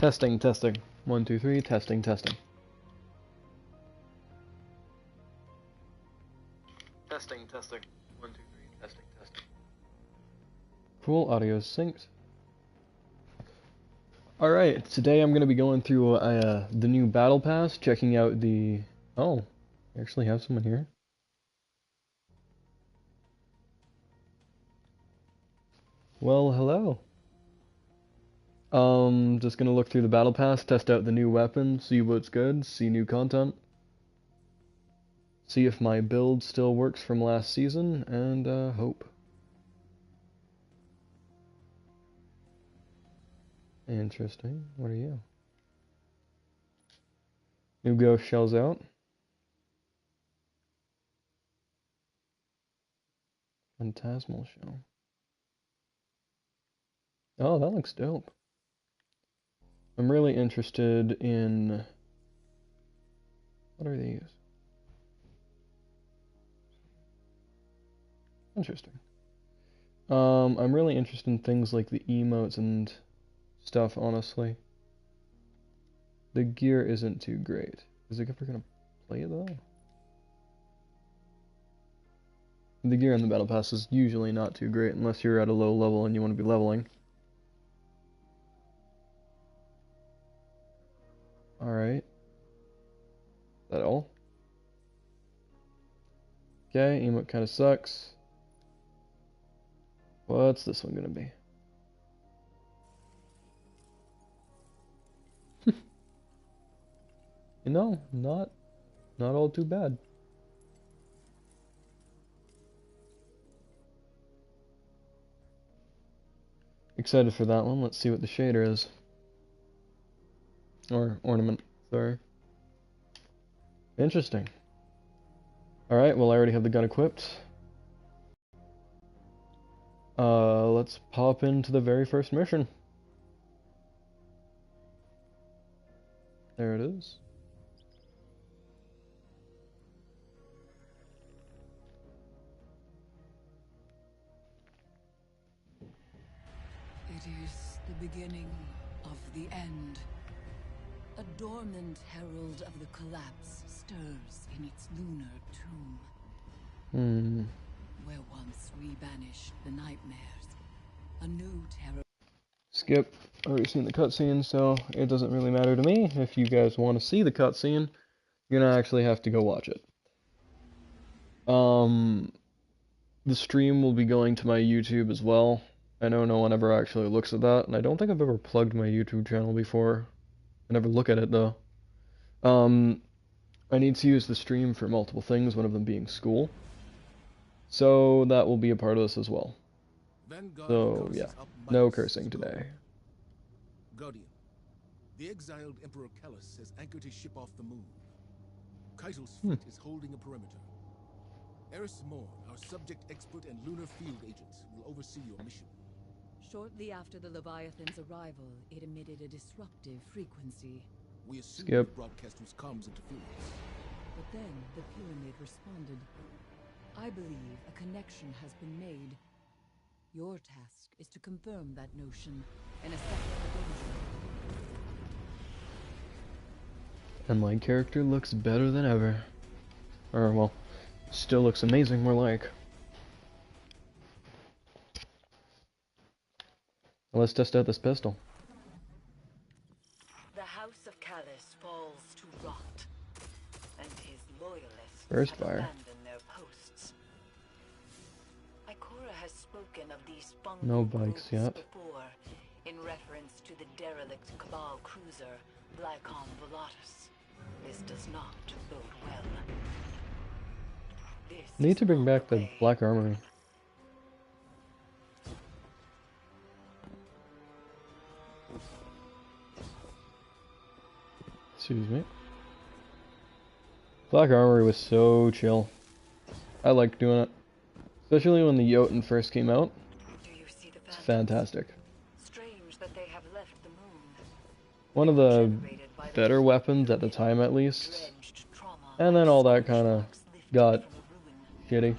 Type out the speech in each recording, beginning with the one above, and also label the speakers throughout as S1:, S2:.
S1: Testing, testing. 1, 2, 3, testing, testing. Testing, testing. 1, 2, 3, testing, testing. Cool, audio is synced. Alright, today I'm going to be going through the new Battle Pass, checking out the... Oh, I actually have someone here. Well, hello. Just gonna look through the Battle Pass, test out the new weapon, see what's good, see new content. See if my build still works from last season, and hope. Interesting. What are you? New ghost shells out. Phantasmal shell. Oh, that looks dope. I'm really interested in... What are these? Interesting. I'm really interested in things like the emotes and stuff, honestly. The gear isn't too great. Is it ever gonna play it though? The gear in the Battle Pass is usually not too great unless you're at a low level and you want to be leveling. Alright. That all? Okay, emote kinda sucks. What's this one gonna be? You know, not all too bad. Excited for that one. Let's see what the shader is. Or ornament, sorry. Interesting. Alright, well I already have the gun equipped. Let's pop into the very first mission. There it is.
S2: It is the beginning of the end. A dormant herald of the collapse stirs in its lunar tomb. Where once we banished the nightmares, a new terror...
S1: Skip. Already seen the cutscene, so it doesn't really matter to me. If you guys want to see the cutscene, you're gonna actually have to go watch it. The stream will be going to my YouTube as well. I know no one ever actually looks at that, and I don't think I've ever plugged my YouTube channel before. I never look at it though. I need to use the stream for multiple things, one of them being school. So that will be a part of this as well. So yeah, no cursing today.
S3: Guardian, the exiled Emperor Callus has anchored his ship off the moon. Kaisel's fleet is holding a perimeter. Eris Morn, our subject expert and lunar field agent, will oversee your mission.
S2: Shortly after the Leviathan's arrival, it emitted a disruptive frequency.
S3: We assumed
S1: Skip.
S3: the broadcast was comms interference.
S2: But then the pyramid responded. I believe a connection has been made. Your task is to confirm that notion and assess the danger.
S1: And my character looks better than ever. Or, well, still looks amazing, more like. Let's test out this pistol.
S2: The House of Callus falls to rot, and his loyalists
S1: Burst
S2: have
S1: fire.
S2: abandoned their posts. Ikora has spoken of these fungal
S1: No bikes
S2: growths
S1: yet.
S2: before, in reference to the derelict Cabal cruiser, Blackon Volatus. This does not bode well. This
S1: Need
S2: is
S1: to bring
S2: not
S1: back the
S2: way.
S1: Black Armory. Excuse me. Black Armory was so chill. I liked doing it. Especially when the Jotun first came out.
S2: Do you see the
S1: It's
S2: phantoms?
S1: fantastic.
S2: Strange that they have left the moon.
S1: One of the better weapons at the time, at least. And then all that kind of got shitty.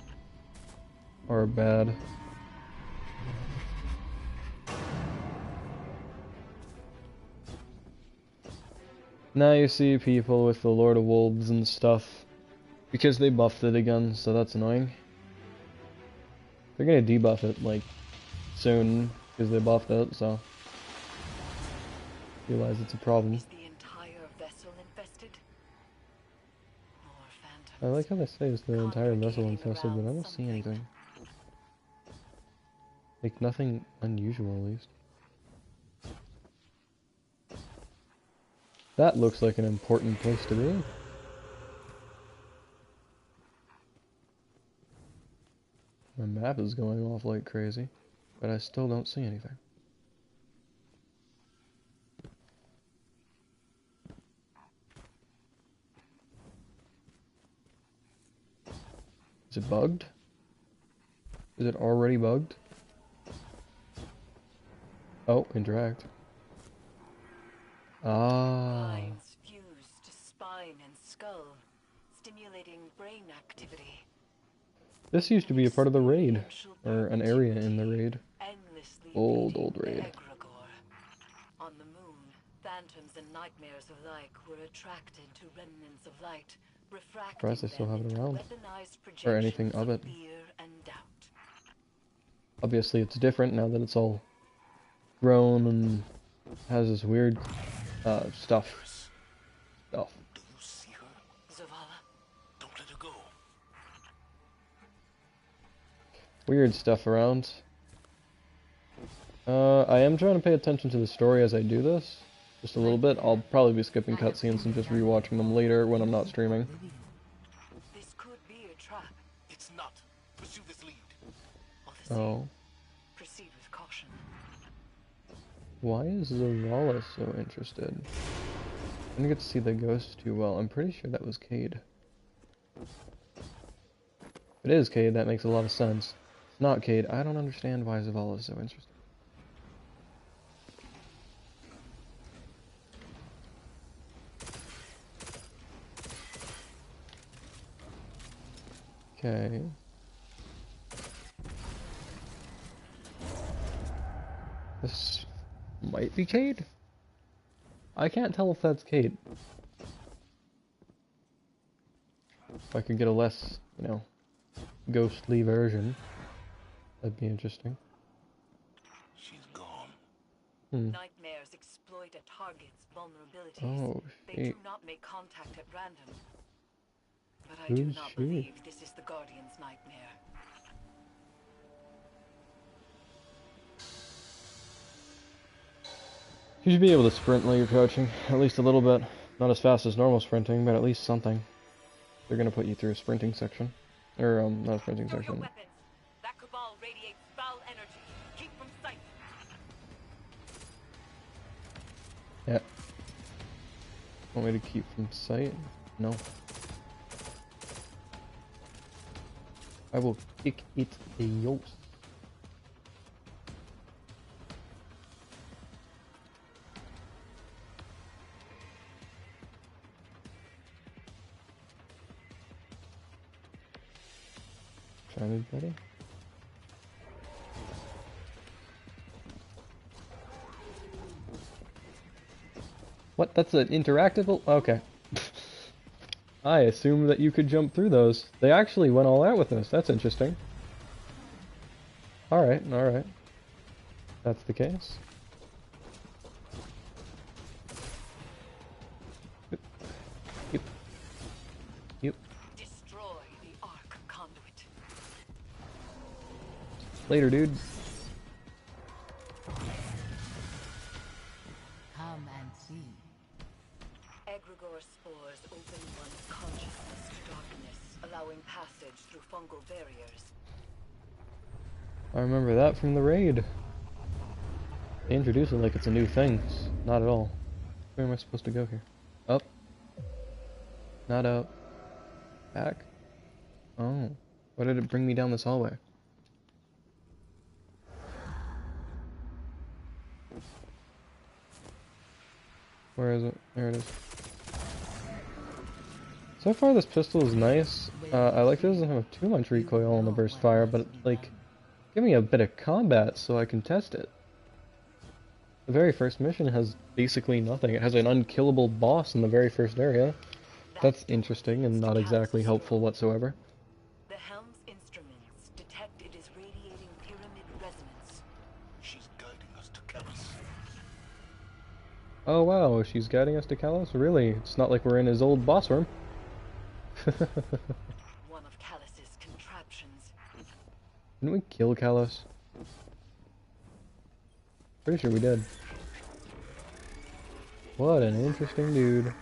S1: Or bad. Now you see people with the Lord of Wolves and stuff because they buffed it again, so that's annoying. They're gonna debuff it like soon because they buffed it, so realize it's a problem.
S2: Is the entire vessel infested? More phantoms.
S1: I like how they say it's the entire vessel infested, but I don't see anything. Like nothing unusual, at least. That looks like an important place to be. My map is going off like crazy, but I still don't see anything. Is it bugged? Is it already bugged? Oh, interact. Ah.
S2: Lines fused to spine and skull, stimulating brain activity.
S1: This used to be a part of the raid, or an area in the raid. Old raid.
S2: On the moon, phantoms and nightmares alike were attracted to remnants of light, refracting
S1: Surprised I still have it
S2: them
S1: around.
S2: into weaponized
S1: Or anything
S2: projections
S1: of it.
S2: fear and doubt.
S1: Obviously it's different now that it's all grown and has this weird stuff.
S3: Do you see her?
S2: Zavala,
S3: Don't let her go.
S1: Weird stuff around. I am trying to pay attention to the story as I do this. Just a little bit. I'll probably be skipping cutscenes and just rewatching them later when I'm not streaming.
S2: this could be a trap.
S3: It's not. Pursue this lead.
S2: All the same,
S1: Oh.
S2: proceed with caution.
S1: Why is Zavala so interested? I didn't get to see the ghost too well. I'm pretty sure that was Cade. If it is Cade, that makes a lot of sense. It's not Cade. I don't understand why Zavala is so interested. Okay. This might be Cade? I can't tell if that's Cade. If I could get a less, you know, ghostly version, that'd be interesting.
S3: She's gone.
S2: Nightmares exploit a target's vulnerabilities.
S1: Oh,
S2: They do
S1: shit.
S2: not make contact at random. But I do
S1: Who's
S2: not
S1: she?
S2: believe this is the Guardian's nightmare.
S1: You should be able to sprint while you're crouching, at least a little bit. Not as fast as normal sprinting, but at least something. They're gonna put you through a sprinting section. Or, not a sprinting
S2: Throw your
S1: section.
S2: weapons. That cabal radiates foul energy. Keep from sight.
S1: Yeah. Want me to keep from sight? No. I will kick it a yost. Try to be better. What? That's an interactable? Okay. I assumed that you could jump through those. They actually went all out with this. That's interesting. Alright, alright. That's the case. Yep. Yep.
S2: Destroy the Arc conduit.
S1: Later, dude.
S2: Come and see. Egregore spores open one's consciousness to darkness, allowing passage through fungal barriers.
S1: I remember that from the raid. They introduce it like it's a new thing. It's not at all. Where am I supposed to go here? Up? Not up. Back? Oh. Why did it bring me down this hallway? Where is it? There it is. So far this pistol is nice. I like that it doesn't have too much recoil on the burst fire, but like, give me a bit of combat so I can test it. The very first mission has basically nothing. It has an unkillable boss in the very first area. That's interesting and not exactly helpful whatsoever.
S4: The helm's instruments detect it is radiating pyramid resonance.
S3: She's guiding us to Callus.
S1: Oh wow, she's guiding us to Callus? Really? It's not like we're in his old boss room.
S4: One of Callus's contraptions.
S1: Didn't we kill Callus? Pretty sure we did. What an interesting dude.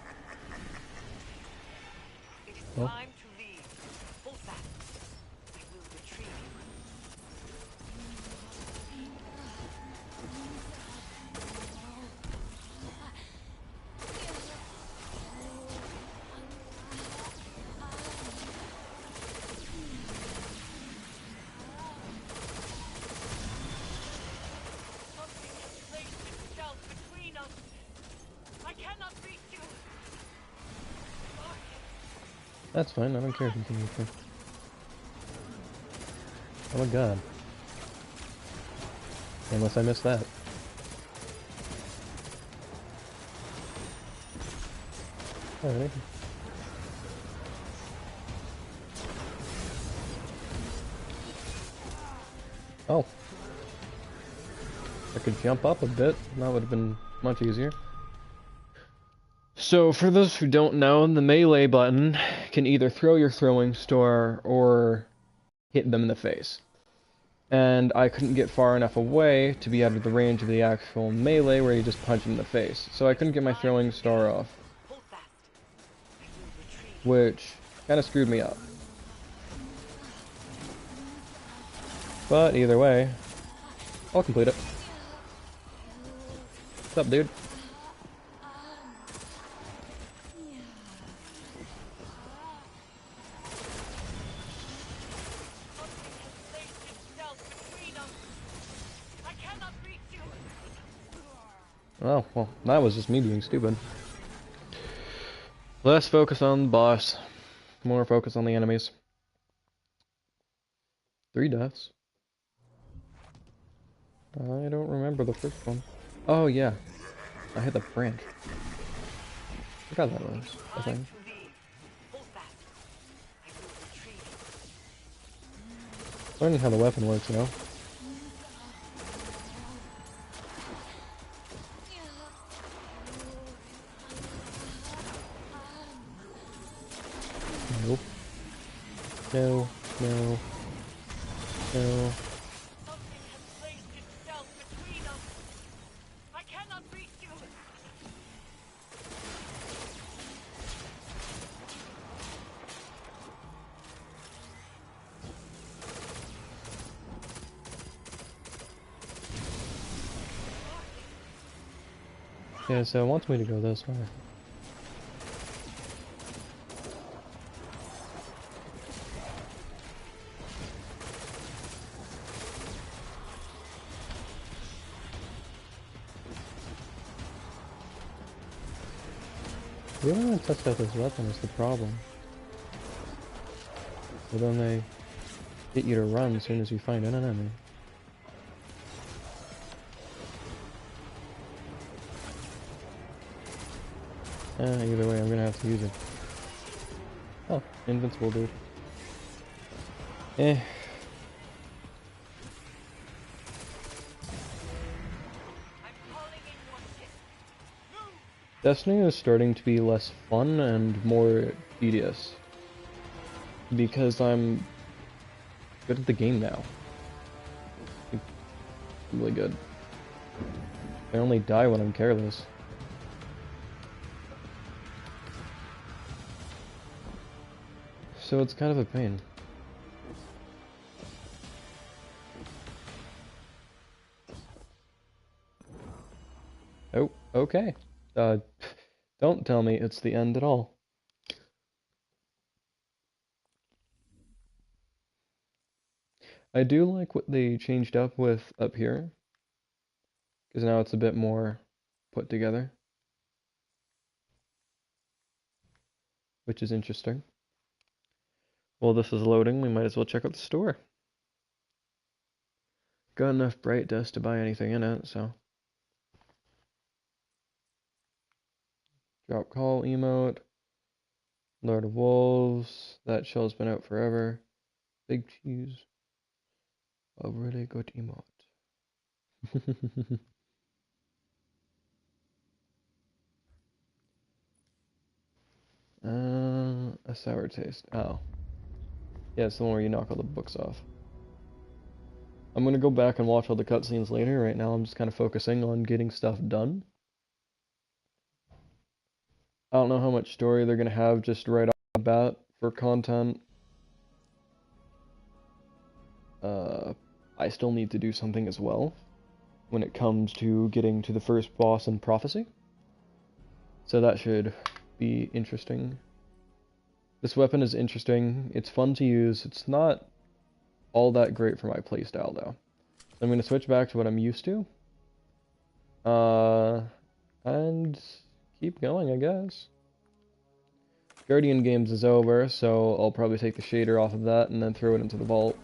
S4: It is
S1: Oh.
S4: time to leave. Hold fast. I will retrieve you. Something has placed itself between us. I cannot reach you.
S1: That's fine, I don't care if you can use me. Oh my god. Unless I missed that. Alrighty. Oh. I could jump up a bit. That would have been much easier. So, for those who don't know, the melee button can either throw your throwing star or hit them in the face. And I couldn't get far enough away to be out of the range of the actual melee where you just punch them in the face. So I couldn't get my throwing star off,
S4: Hold fast. I will retrieve you.
S1: which kind of screwed me up. But either way, I'll complete it. What's up, dude?
S4: Something has placed itself between us. I cannot reach you.
S1: Oh, well, that was just me being stupid. Less focus on the boss, more focus on the enemies. 3 deaths. I don't remember the first one. Oh, yeah. I hit the branch. Forgot that was a
S4: Time
S1: thing.
S4: to leave. Hold fast. I will retrieve you.
S1: Learning how the weapon works now. Nope. No, no, no.
S4: Something has placed itself between us. I cannot reach you.
S1: Yeah, so it wants me to go this way. We don't want to test out this weapon is the problem. But then they get you to run as soon as you find an enemy. Either way, I'm gonna have to use it. Oh, invincible dude. Eh.
S4: I'm calling in your ship.
S1: Destiny is starting to be less fun and more tedious. Because I'm good at the game now. Like, really good. I only die when I'm careless. So it's kind of a pain. Oh, okay. Don't tell me it's the end at all. I do like what they changed up with up here, because now it's a bit more put together, which is interesting. While this is loading, we might as well check out the store. Got enough bright dust to buy anything in it, so Drop call emote. Lord of Wolves. That shell's been out forever. Big cheese. A really good emote. A sour taste. Oh. Yeah, it's the one where you knock all the books off. I'm gonna go back and watch all the cutscenes later. Right now I'm just kind of focusing on getting stuff done. I don't know how much story they're gonna have just right off the bat for content. I still need to do something as well when it comes to getting to the first boss in Prophecy. So that should be interesting. This weapon is interesting. It's fun to use. It's not all that great for my playstyle though. So I'm gonna switch back to what I'm used to. And keep going, I guess. Guardian Games is over, so I'll probably take the shader off of that and then throw it into the vault.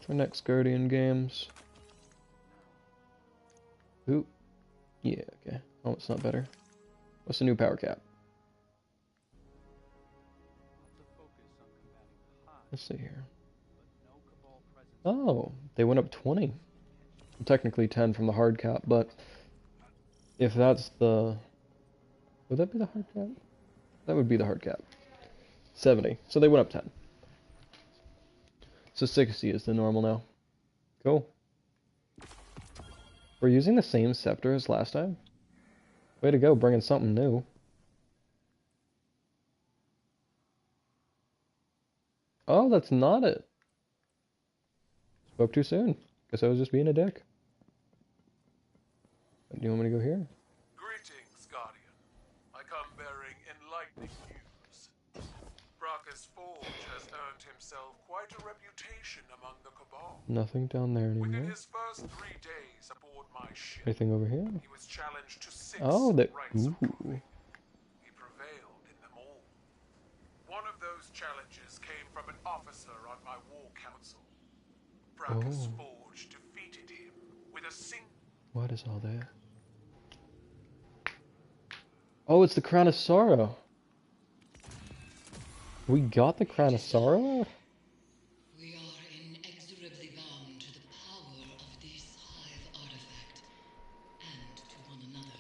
S1: For next Guardian Games. Ooh. Yeah, okay. Oh, it's not better. What's the new power cap? Let's see here. Oh, they went up 20. Technically 10 from the hard cap, but if that's the... Would that be the hard cap? That would be the hard cap. 70. So they went up 10. So 60 is the normal now. Cool. We're using the same scepter as last time. Way to go, bringing something new. Oh, that's not it. Spoke too soon. Guess I was just being a dick. Do you want me to go here?
S5: Greetings, Guardian. I come bearing enlightening news. Bracchus Forge has earned himself quite a reputation among the Cabal.
S1: Nothing down there
S5: Within
S1: anymore.
S5: his first 3 days aboard my ship,
S1: Anything over here?
S5: he was challenged to 6
S1: Oh, that...
S5: ranks of
S1: Ooh.
S5: proving. He prevailed in them all. One of those challenges came from an officer on my war council. Bracchus
S1: Oh.
S5: Forge defeated him with a single...
S1: What is all that? Oh, it's the Crown of Sorrow. We got the Crown of Sorrow?
S2: We are inexorably bound to the power of this hive artifact, and to one another.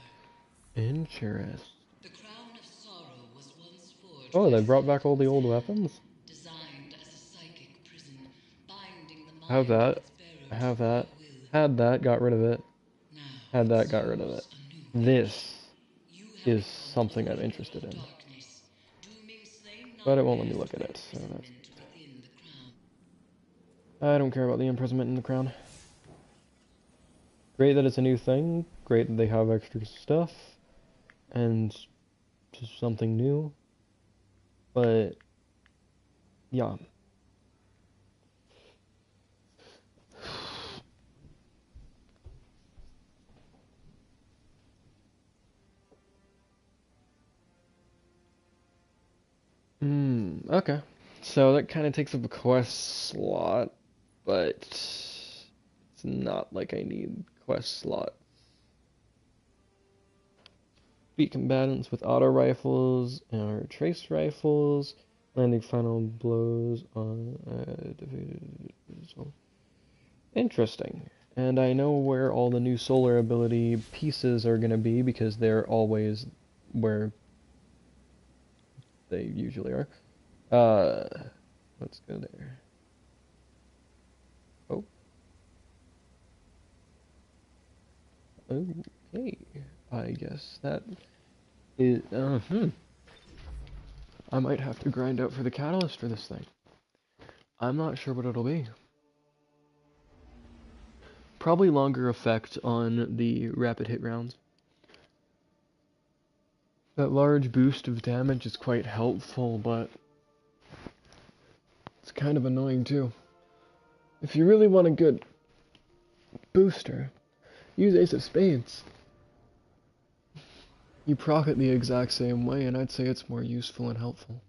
S1: Interest.
S2: The Crown of Sorrow was once forged.
S1: Oh,
S2: by
S1: they brought back all the old
S2: Satan's
S1: weapons?
S2: hand, designed as a psychic prison, binding the
S1: Have
S2: mind of
S1: that.
S2: its bearers
S1: Have
S2: to
S1: that.
S2: their will.
S1: Had that, got rid of it.
S2: Now
S1: Had that,
S2: it
S1: got rid of it.
S2: soars a new
S1: This
S2: You have
S1: is
S2: become
S1: something
S2: a
S1: I'm
S2: ruler
S1: interested
S2: of
S1: in.
S2: darkness, dooming slain
S1: But it won't let me
S2: nightmares
S1: look at
S2: to
S1: it, so that's...
S2: imprisonment within the crown.
S1: I don't care about the imprisonment in the crown. Great that it's a new thing. Great that they have extra stuff. And just something new. But... yeah. Okay. So that kind of takes up a quest slot, but it's not like I need quest slot. Beat combatants with auto rifles or trace rifles, landing final blows on defeated. Interesting. And I know where all the new solar ability pieces are going to be because they're always where they usually are. Let's go there. Oh. Okay. I guess that is, I might have to grind out for the catalyst for this thing. I'm not sure what it'll be. Probably longer effect on the rapid hit rounds. That large boost of damage is quite helpful, but it's kind of annoying too. If you really want a good booster, use Ace of Spades. You proc it the exact same way, and I'd say it's more useful and helpful.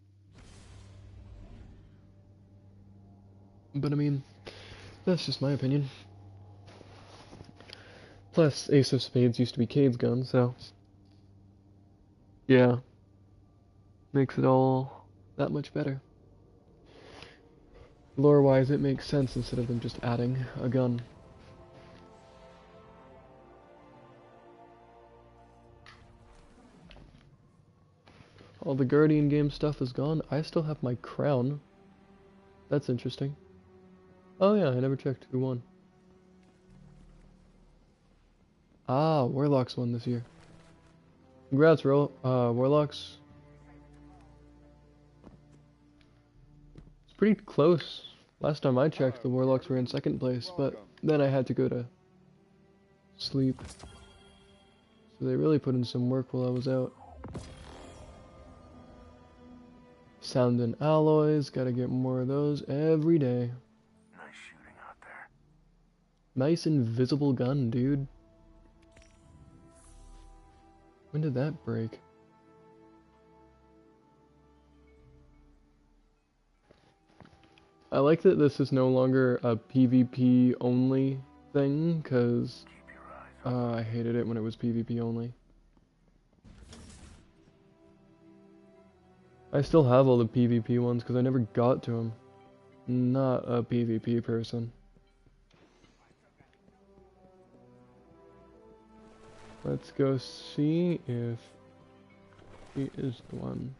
S1: But I mean, that's just my opinion. Plus, Ace of Spades used to be Cade's gun, so yeah, makes it all that much better. Lore-wise, it makes sense instead of them just adding a gun. All the Guardian game stuff is gone. I still have my crown. That's interesting. Oh yeah, I never checked who won. Ah, Warlocks won this year. Congrats, Warlocks. It's pretty close. Last time I checked, the Warlocks were in second place, but then I had to go to sleep. So they really put in some work while I was out. Sound and alloys, gotta get more of those every day.
S6: Nice shooting out there.
S1: Nice invisible gun, dude. When did that break? I like that this is no longer a PvP only thing, because I hated it when it was PvP only. I still have all the PvP ones because I never got to them. Not a PvP person. Let's go see if he is the one.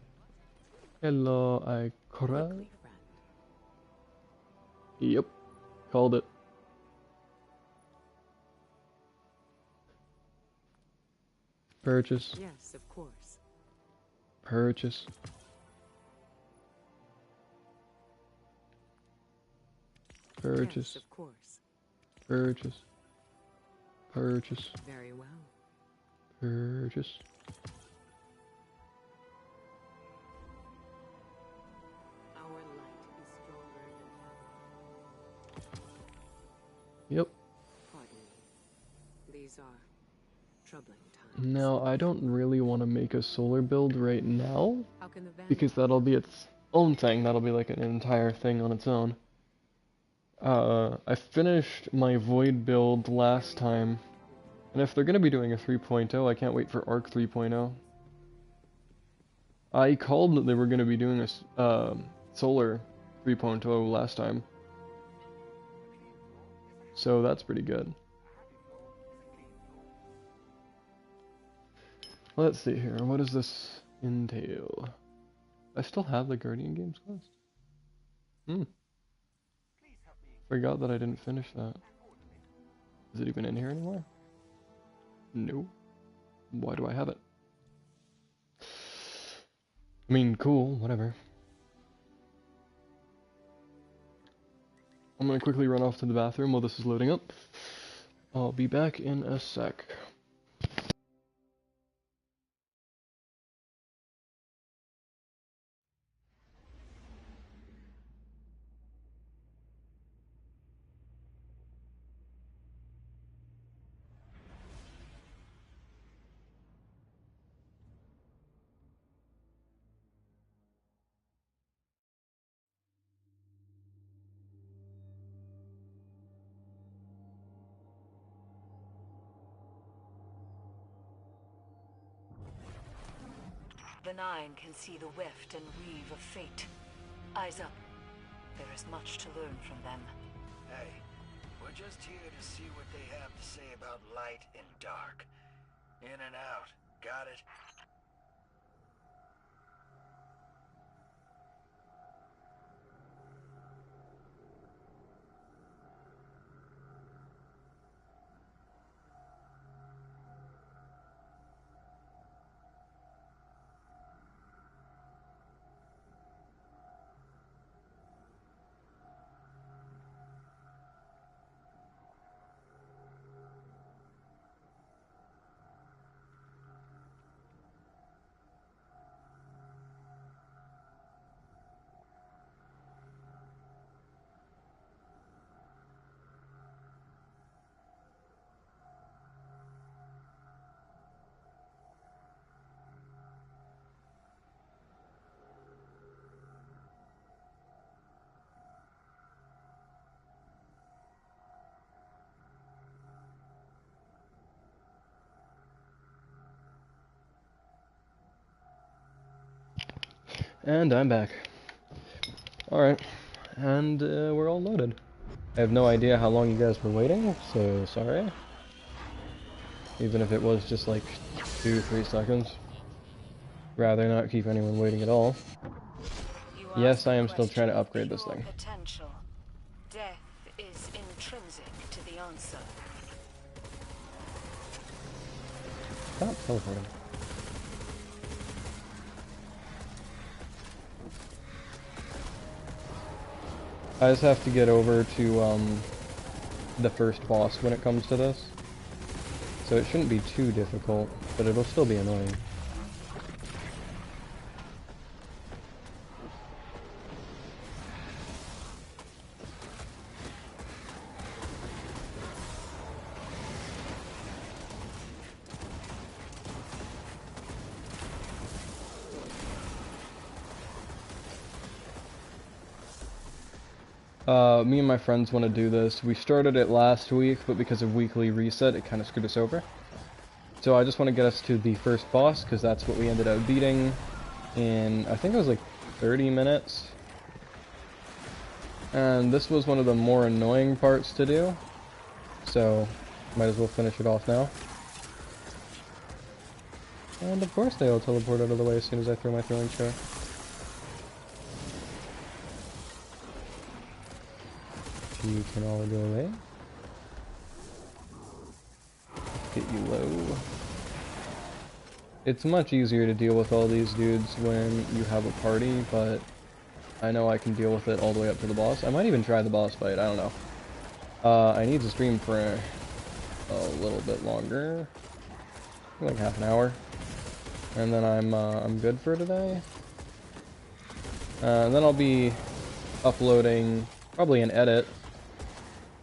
S1: Hello, Ikora. Yep, called it. Purchase.
S2: Yes, of course.
S1: Purchase. Purchase.
S2: Yes, of course.
S1: Purchase. Purchase.
S2: Very well.
S1: Purchase.
S2: Our light is stronger than ever.
S1: Yep.
S2: Pardon me. These are troubling times.
S1: Now, I don't really want to make a solar build right now,
S2: How can the
S1: because that'll be its own thing. That'll be like an entire thing on its own. I finished my Void build last time, and if they're going to be doing a 3.0, I can't wait for Arc 3.0. I called that they were going to be doing a Solar 3.0 last time, so that's pretty good. Let's see here, what does this entail? I still have the Guardian Games quest? Forgot that I didn't finish that. Is it even in here anymore? No. Why do I have it? I mean, cool, whatever. I'm gonna quickly run off to the bathroom while this is loading up. I'll be back in a sec.
S7: The Nine can see the weft and weave of fate. Eyes up. There is much to learn from them.
S6: Hey, we're just here to see what they have to say about light and dark. In and out. Got it?
S1: And I'm back. Alright, and we're all loaded. I have no idea how long you guys were waiting, so sorry. Even if it was just like 2-3 seconds. Rather not keep anyone waiting at all. Yes, I am still trying to upgrade this thing.
S7: Potential. Death is intrinsic to the answer.
S1: Stop teleporting. I just have to get over to the first boss when it comes to this. So it shouldn't be too difficult, but it'll still be annoying. Me and my friends want to do this. We started it last week, but because of weekly reset, it kind of screwed us over. So I just want to get us to the first boss, because that's what we ended up beating in, I think it was like 30 minutes. And this was one of the more annoying parts to do, so might as well finish it off now. And of course they all teleport out of the way as soon as I throw my throwing star. You can all go away. Get you low. It's much easier to deal with all these dudes when you have a party, but I know I can deal with it all the way up to the boss. I might even try the boss fight, I don't know. I need to stream for a little bit longer. Like half an hour. And then I'm good for today. And then I'll be uploading probably an edit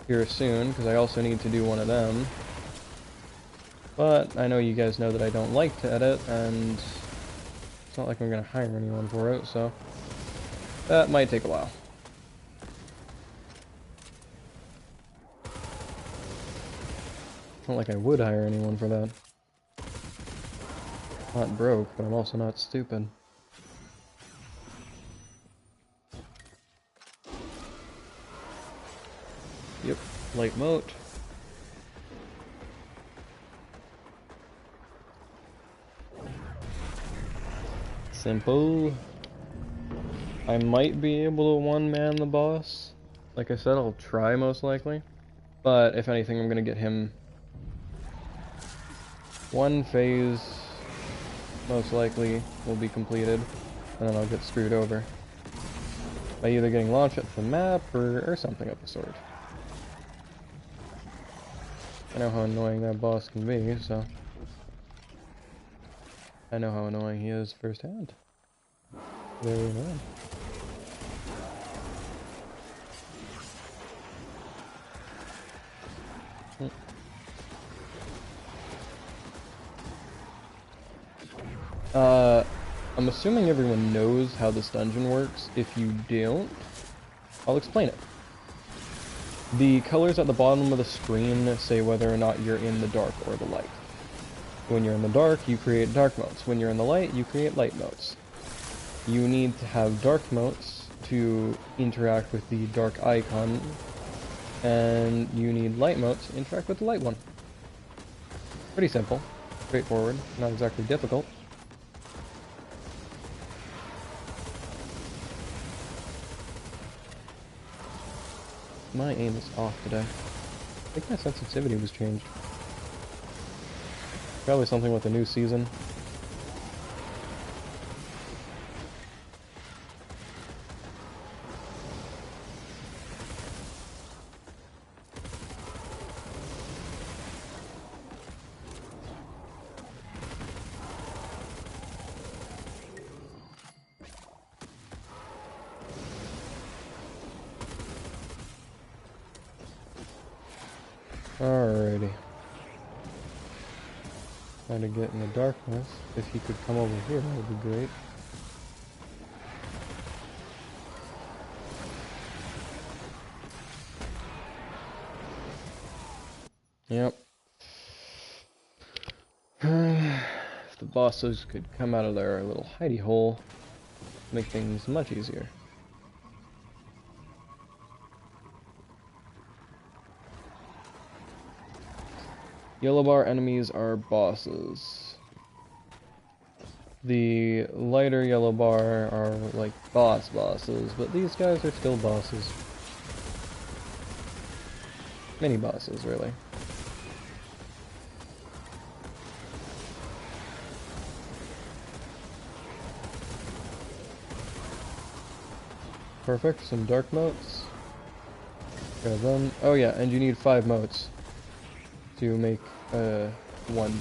S1: here soon, because I also need to do one of them. But I know you guys know that I don't like to edit, and it's not like I'm going to hire anyone for it, so that might take a while. It's not like I would hire anyone for that. I'm not broke, but I'm also not stupid. Yep, light moat. Simple. I might be able to one-man the boss. Like I said, I'll try most likely. But if anything, I'm gonna get him one phase, most likely, will be completed. And then I'll get screwed over by either getting launched at the map or something of the sort. I know how annoying that boss can be, so I know how annoying he is firsthand. Very annoying. I'm assuming everyone knows how this dungeon works. If you don't, I'll explain it. The colors at the bottom of the screen say whether or not you're in the dark or the light. When you're in the dark, you create dark motes. When you're in the light, you create light motes. You need to have dark motes to interact with the dark icon, and you need light motes to interact with the light one. Pretty simple, straightforward, not exactly difficult. My aim is off today. I think my sensitivity was changed. Probably something with the new season. Alrighty. Trying to get in the darkness. If he could come over here, that would be great. Yep. If the bosses could come out of their little hidey hole, make things much easier. Yellow bar enemies are bosses. The lighter yellow bar are like bosses, but these guys are still bosses. Mini bosses, really. Perfect, some dark motes. Grab them. Oh yeah, and you need 5 motes to make one.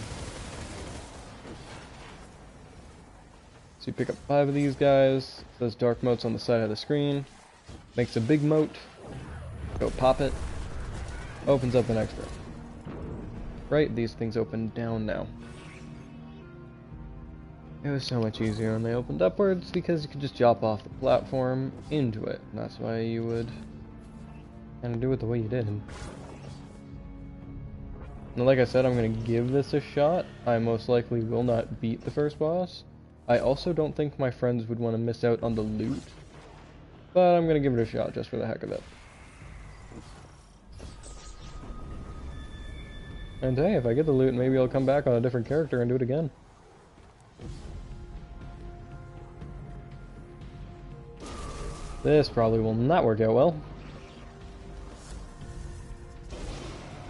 S1: So you pick up 5 of these guys. Those dark motes on the side of the screen. Makes a big mote. Go pop it. Opens up the next room. Right, these things open down now. It was so much easier when they opened upwards because you could just drop off the platform into it. And that's why you would kind of do it the way you did. Now, like I said, I'm going to give this a shot. I most likely will not beat the first boss. I also don't think my friends would want to miss out on the loot. But I'm going to give it a shot just for the heck of it. And hey, if I get the loot, maybe I'll come back on a different character and do it again. This probably will not work out well.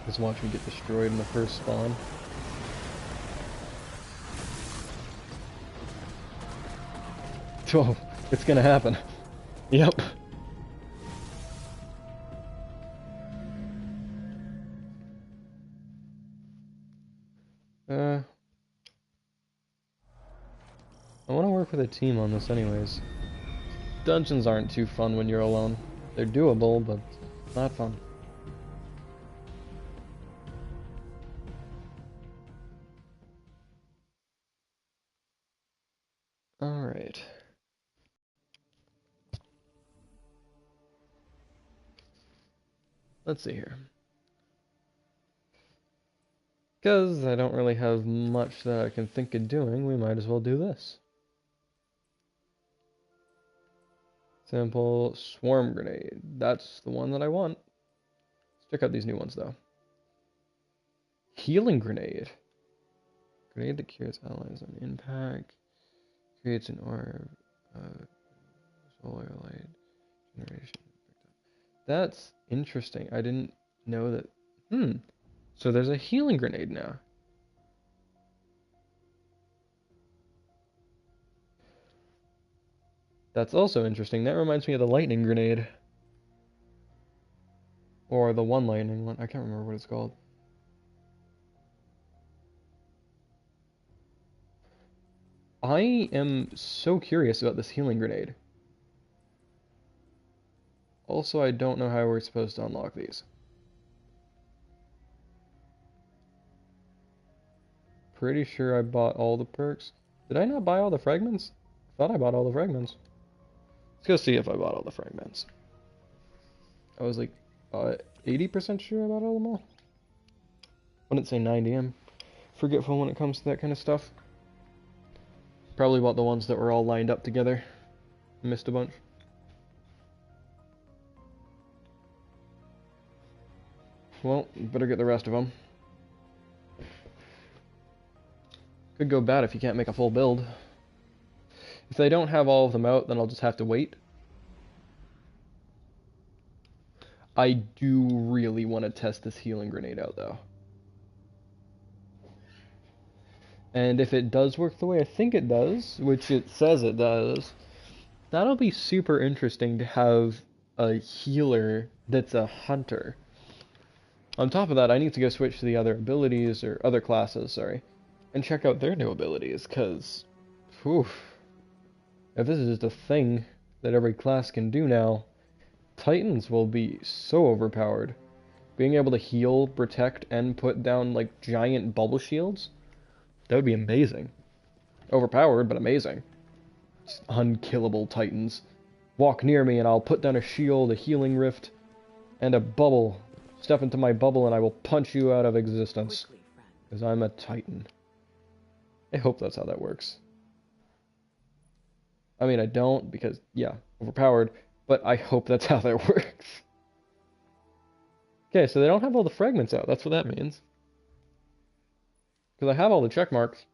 S1: Just watch me get destroyed in the first spawn. Oh, it's gonna happen. Yep. I want to work with a team on this anyways. Dungeons aren't too fun when you're alone. They're doable, but not fun. Alright. Let's see here. Because I don't really have much that I can think of doing, we might as well do this. Simple swarm grenade. That's the one that I want. Let's check out these new ones though. Healing grenade. Grenade that cures allies on impact. Creates an orb. Solar light generation. That's interesting. I didn't know that. So there's a healing grenade now. That's also interesting. That reminds me of the lightning grenade. Or the one lightning one. I can't remember what it's called. I am so curious about this healing grenade. Also, I don't know how we're supposed to unlock these. Pretty sure I bought all the perks. Did I not buy all the fragments? I thought I bought all the fragments. Let's go see if I bought all the fragments. I was like 80% sure I bought all of them all. I wouldn't say 90. I'm forgetful when it comes to that kind of stuff. Probably bought the ones that were all lined up together. Missed a bunch. Well, better get the rest of them. Could go bad if you can't make a full build. If they don't have all of them out, then I'll just have to wait. I do really want to test this healing grenade out, though. And if it does work the way I think it does, which it says it does, that'll be super interesting to have a healer that's a hunter. On top of that, I need to go switch to the other abilities, or other classes, sorry, and check out their new abilities, because, if this is just a thing that every class can do now, Titans will be so overpowered. Being able to heal, protect, and put down, like, giant bubble shields, that would be amazing. Overpowered, but amazing. Just unkillable Titans. Walk near me and I'll put down a shield, a healing rift, and a bubble. Step into my bubble and I will punch you out of existence. Because I'm a Titan. I hope that's how that works. I mean, I don't because, yeah, overpowered, but I hope that's how that works. Okay, so they don't have all the fragments out. That's what that means. Because I have all the check marks,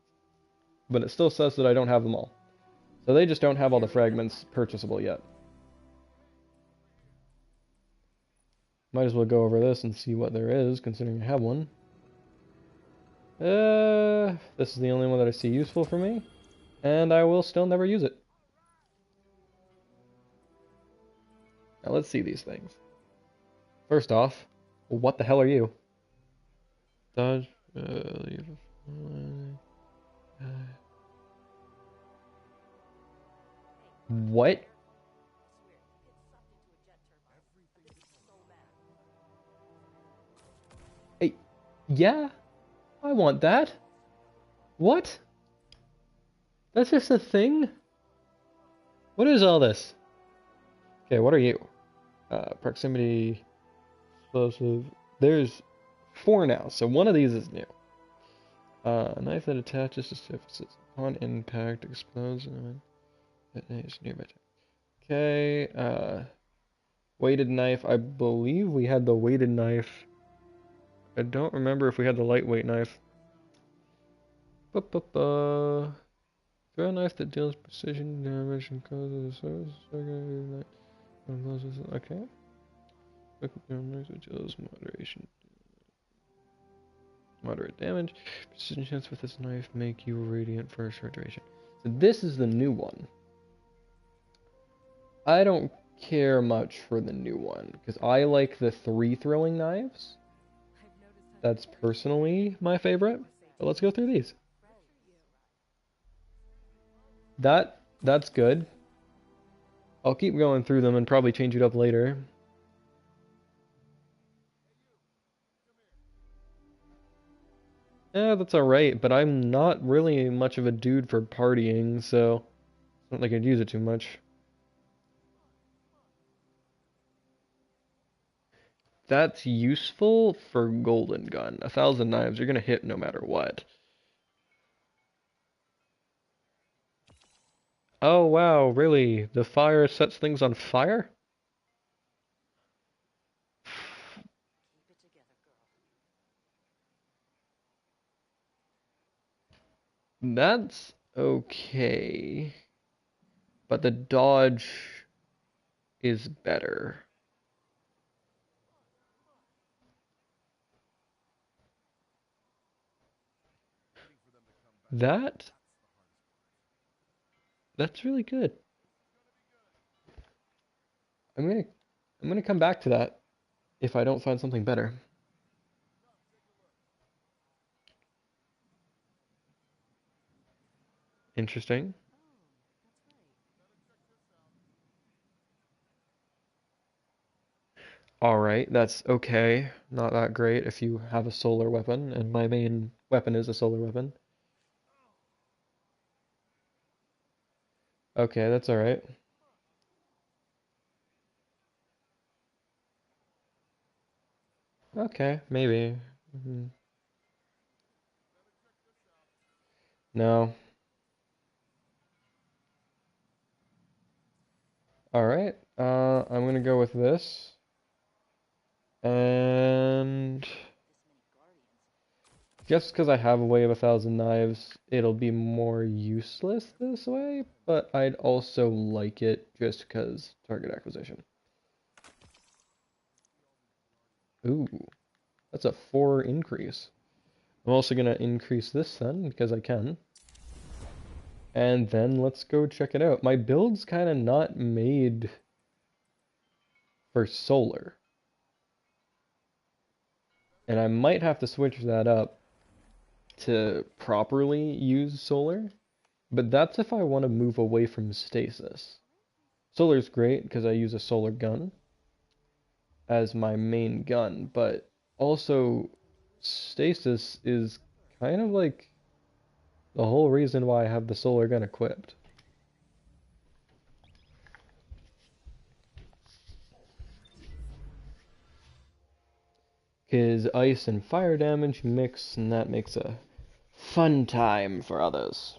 S1: but it still says that I don't have them all. So they just don't have all the fragments purchasable yet. Might as well go over this and see what there is, considering I have one. This is the only one that I see useful for me, and I will still never use it. Now let's see these things. First off, what the hell are you? Dodge, leave. What? Hey, yeah, I want that. What? That's just a thing? What is all this? Okay, what are you? Proximity, explosive. There's 4 now, so one of these is new. A knife that attaches to surfaces upon impact explodes and detonates nearby. Okay, weighted knife. I believe we had the weighted knife. I don't remember if we had the lightweight knife. Throw a knife that deals precision damage and causes a surface. Okay. Knife that deals moderate damage. Precision chance with this knife make you radiant for a short duration. So this is the new one. I don't care much for the new one because I like the 3 throwing knives. That's personally my favorite. But let's go through these. That's good. I'll keep going through them and probably change it up later. Yeah, that's alright, but I'm not really much of a dude for partying, so it's not like I'd use it too much. That's useful for Golden Gun. 1,000 knives, you're gonna hit no matter what. Oh wow, really? The fire sets things on fire? That's okay. But the dodge is better. That's really good. I'm gonna come back to that if I don't find something better. Interesting. Alright, that's okay. Not that great if you have a solar weapon, and my main weapon is a solar weapon. Okay, that's alright. Okay, maybe. No. Alright, I'm gonna go with this. And just because I have a way of 1,000 knives, it'll be more useless this way, but I'd also like it just because target acquisition. Ooh, that's a 4 increase. I'm also gonna increase this then, because I can. And then let's go check it out. My build's kind of not made for solar. And I might have to switch that up to properly use solar. But that's if I want to move away from stasis. Solar's great because I use a solar gun as my main gun. But also stasis is kind of like the whole reason why I have the solar gun equipped. Because ice and fire damage mix, and that makes a fun time for others.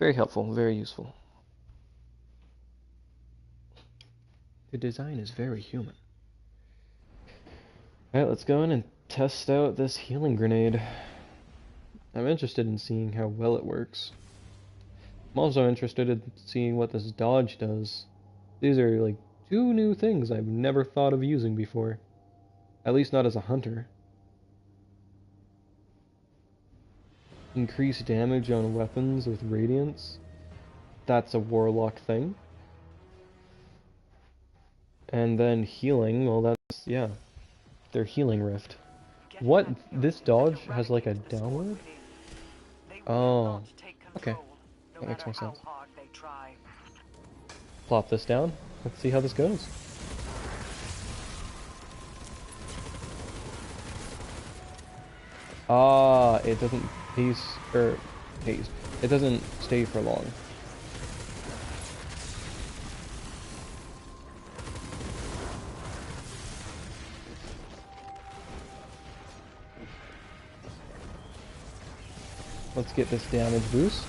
S1: Very helpful, very useful. The design is very human. Alright, let's go in and test out this healing grenade. I'm interested in seeing how well it works. I'm also interested in seeing what this dodge does. These are like 2 new things I've never thought of using before. At least not as a hunter. Increase damage on weapons with radiance. That's a warlock thing. And then healing, well that's, yeah. Their healing rift. What? This dodge has like a downward? Oh, okay. That makes more sense. Plop this down. Let's see how this goes. Ah, it doesn't pace, or pace. It doesn't stay for long. Let's get this damage boost.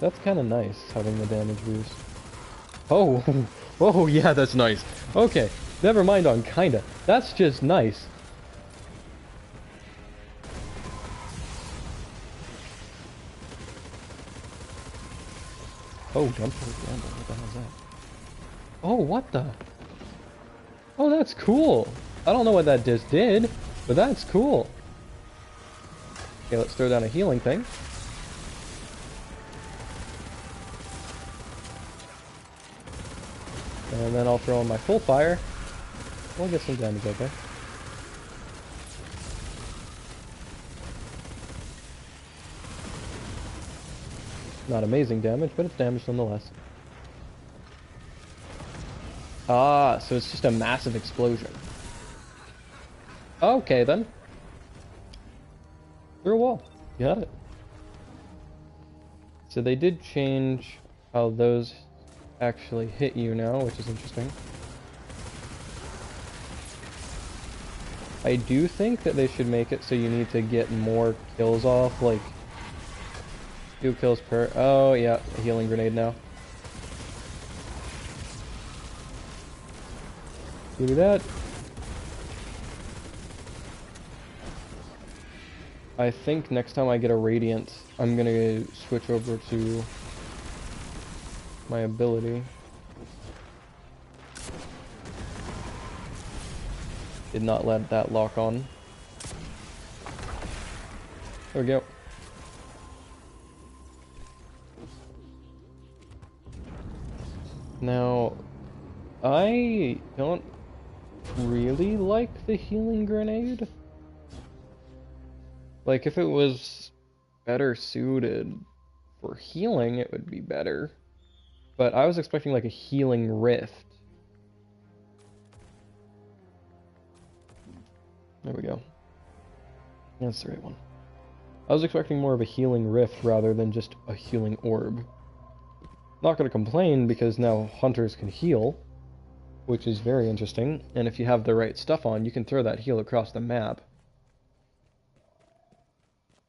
S1: That's kind of nice, having the damage boost. Oh, oh yeah, that's nice. Okay, never mind on kinda. That's just nice. Oh, gunpowder gamble. What the hell is that? Oh, what the? Oh, that's cool. I don't know what that just did, but that's cool. Okay, let's throw down a healing thing. And then I'll throw in my full fire. We'll get some damage out there. Not amazing damage, but it's damage nonetheless. Ah, so it's just a massive explosion. Okay then. Through a wall. Got it. So they did change how those actually hit you now, which is interesting. I do think that they should make it so you need to get more kills off, like 2 kills per... Oh yeah, a healing grenade now. Do that. I think next time I get a Radiant, I'm gonna switch over to my ability. Did not let that lock on. There we go. Now, I don't really like the healing grenade. Like, if it was better suited for healing, it would be better. But I was expecting, like, a healing rift. There we go. That's the right one. I was expecting more of a healing rift rather than just a healing orb. Not going to complain because now hunters can heal, which is very interesting. And if you have the right stuff on, you can throw that heal across the map.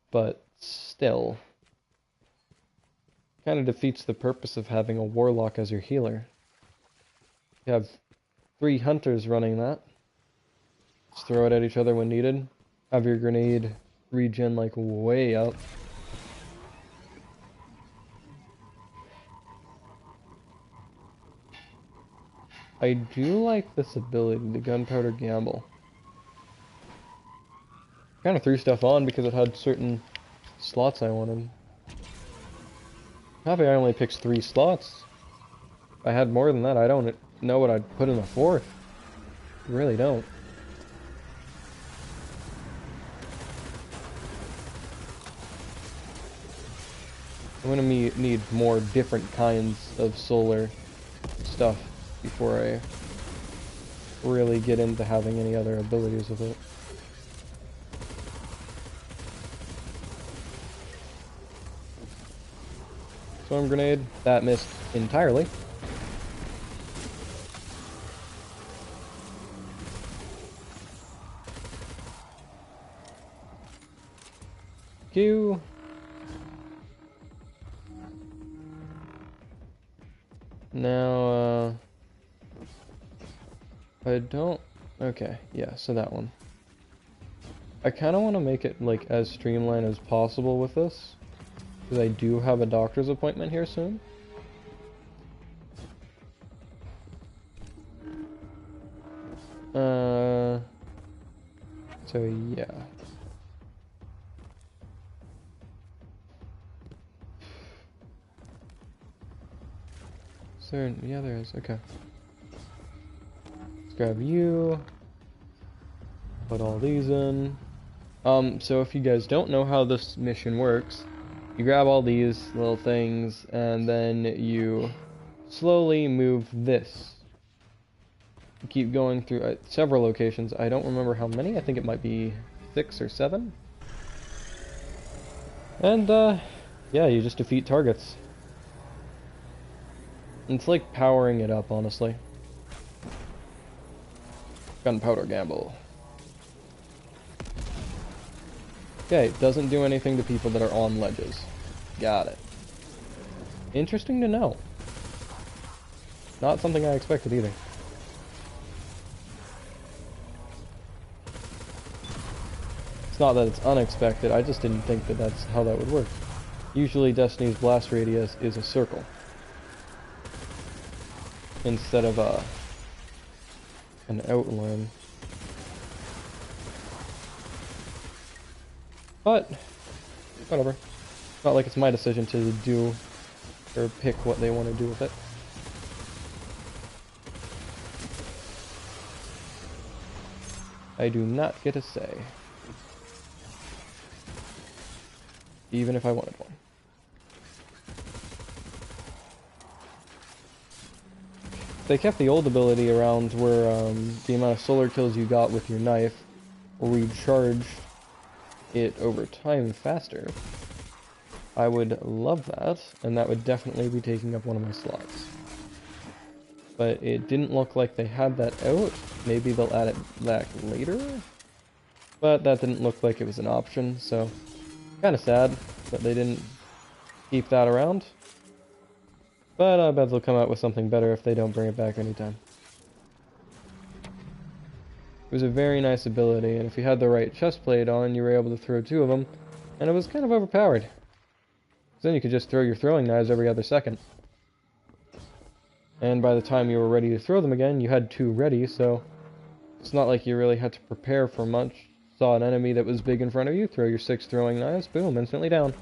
S1: But still, kind of defeats the purpose of having a warlock as your healer. You have 3 hunters running that. Just throw it at each other when needed. Have your grenade regen like way up. I do like this ability, the gunpowder gamble. Kind of threw stuff on because it had certain slots I wanted. Happy I only picked 3 slots. If I had more than that, I don't know what I'd put in the 4th. I really don't. I'm gonna need more different kinds of solar stuff before I really get into having any other abilities with it. Storm grenade, that missed entirely. Q. Now, I don't... Okay, yeah, so that one. I kind of want to make it, like, as streamlined as possible with this. Because I do have a doctor's appointment here soon. So yeah. Is there... Yeah, there is. Okay. Let's grab you. Put all these in. So if you guys don't know how this mission works, you grab all these little things, and then you slowly move this. You keep going through several locations. I don't remember how many. I think it might be 6 or 7. And, yeah, you just defeat targets. It's like powering it up, honestly. Gunpowder Gamble. Okay, doesn't do anything to people that are on ledges. Got it. Interesting to know. Not something I expected either. It's not that it's unexpected, I just didn't think that that's how that would work. Usually Destiny's blast radius is a circle. Instead of an outline. But, whatever. It's not like it's my decision to do or pick what they want to do with it. I do not get a say. Even if I wanted one. They kept the old ability around where the amount of solar kills you got with your knife recharged it over time faster. I would love that, and that would definitely be taking up one of my slots. But it didn't look like they had that out. Maybe they'll add it back later? But that didn't look like it was an option, so kind of sad that they didn't keep that around. But I bet they'll come out with something better if they don't bring it back anytime. It was a very nice ability, and if you had the right chest plate on, you were able to throw 2 of them, and it was kind of overpowered. Then you could just throw your throwing knives every other second. And by the time you were ready to throw them again, you had 2 ready, so it's not like you really had to prepare for much. Saw an enemy that was big in front of you, throw your 6 throwing knives, boom, instantly down.